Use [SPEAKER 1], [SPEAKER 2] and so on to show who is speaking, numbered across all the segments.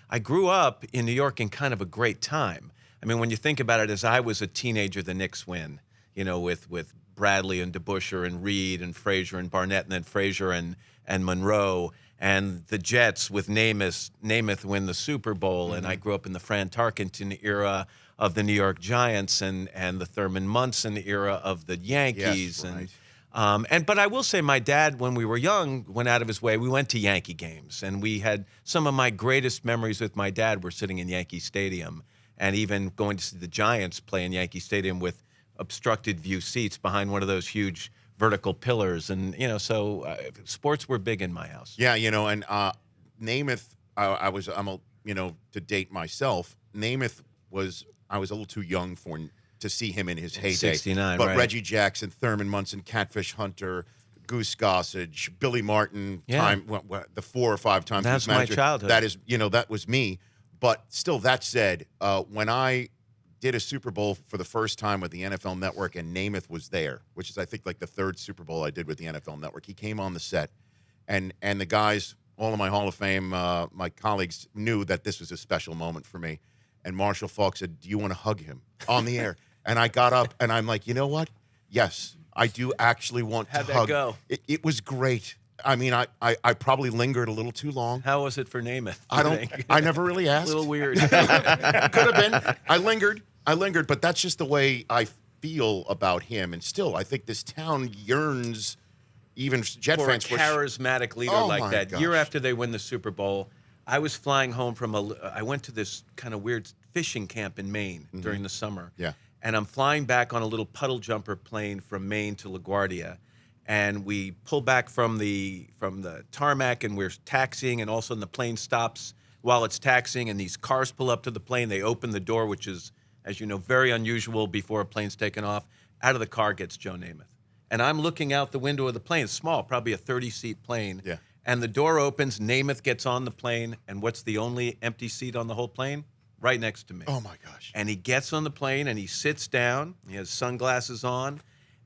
[SPEAKER 1] I grew up in New York in kind of a great time. I mean, when you think about it, as I was a teenager, the Knicks win, with Bradley and DeBusschere and Reed and Frazier and Barnett, and then Frazier and Monroe, and the Jets with Namath win the Super Bowl. And I grew up in the Fran Tarkenton era of the New York Giants and the Thurman Munson era of the Yankees.
[SPEAKER 2] Yes, right.
[SPEAKER 1] But I will say my dad, when we were young, went out of his way. We went to Yankee games, and we had some of my greatest memories with my dad were sitting in Yankee Stadium and even going to see the Giants play in Yankee Stadium with obstructed view seats behind one of those huge vertical pillars. And, so sports were big in my house.
[SPEAKER 2] Yeah, and Namath, to date myself, Namath I was a little too young to see him in his heyday.
[SPEAKER 1] 69,
[SPEAKER 2] but
[SPEAKER 1] right.
[SPEAKER 2] Reggie Jackson, Thurman Munson, Catfish Hunter, Goose Gossage, Billy Martin,
[SPEAKER 1] Yeah.
[SPEAKER 2] the 4 or 5 times.
[SPEAKER 1] That's
[SPEAKER 2] he was manager.
[SPEAKER 1] my childhood.
[SPEAKER 2] That is, that was me. But still, that said, when I did a Super Bowl for the first time with the NFL Network and Namath was there, which is, I think, like the 3rd Super Bowl I did with the NFL Network. He came on the set, and the guys, all of my Hall of Fame, my colleagues knew that this was a special moment for me. And Marshall Faulk said, "Do you want to hug him on the air?" And I got up, and I'm like, you know what? Yes, I do actually want
[SPEAKER 1] How'd
[SPEAKER 2] to
[SPEAKER 1] that
[SPEAKER 2] hug.
[SPEAKER 1] go?
[SPEAKER 2] It was great. I mean, I probably lingered a little too long.
[SPEAKER 1] How was it for Namath?
[SPEAKER 2] I never really asked.
[SPEAKER 1] A little weird.
[SPEAKER 2] Could have been. I lingered, but that's just the way I feel about him. And still, I think this town yearns, even Jet
[SPEAKER 1] for
[SPEAKER 2] fans,
[SPEAKER 1] a charismatic leader like
[SPEAKER 2] my
[SPEAKER 1] that.
[SPEAKER 2] gosh.
[SPEAKER 1] Year after they win the Super Bowl, I was flying home I went to this kind of weird fishing camp in Maine during the summer.
[SPEAKER 2] Yeah.
[SPEAKER 1] And I'm flying back on a little puddle jumper plane from Maine to LaGuardia. And we pull back from the tarmac, and we're taxiing, and all of a sudden the plane stops while it's taxiing, and these cars pull up to the plane. They open the door, which is, as you know, very unusual before a plane's taken off. Out of the car gets Joe Namath. And I'm looking out the window of the plane. It's small, probably a 30-seat plane.
[SPEAKER 2] Yeah.
[SPEAKER 1] And the door opens, Namath gets on the plane, and what's the only empty seat on the whole plane? Right next to me.
[SPEAKER 2] Oh, my gosh.
[SPEAKER 1] And he gets on the plane, and he sits down. He has sunglasses on,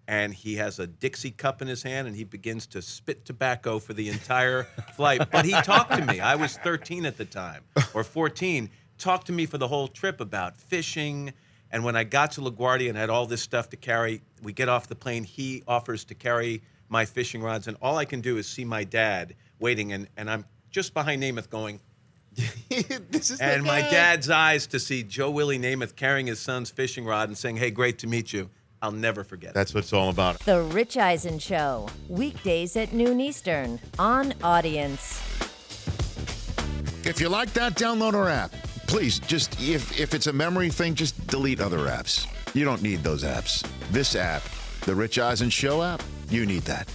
[SPEAKER 1] and he has a Dixie cup in his hand, and he begins to spit tobacco for the entire flight. But he talked to me. I was 13 at the time, or 14. Talked to me for the whole trip about fishing. And when I got to LaGuardia and had all this stuff to carry, we get off the plane. He offers to carry my fishing rods, and all I can do is see my dad waiting, and I'm just behind Namath going,
[SPEAKER 2] This is
[SPEAKER 1] and
[SPEAKER 2] the
[SPEAKER 1] my
[SPEAKER 2] guy.
[SPEAKER 1] dad's eyes to see Joe Willie Namath carrying his son's fishing rod and saying, "Hey, great to meet you." I'll never forget it.
[SPEAKER 2] That's what it's all about.
[SPEAKER 3] The Rich Eisen Show, weekdays at noon Eastern on Audience.
[SPEAKER 4] If you like that, download our app. Please, just if it's a memory thing, just delete other apps. You don't need those apps. This app, the Rich Eisen Show app, you need that.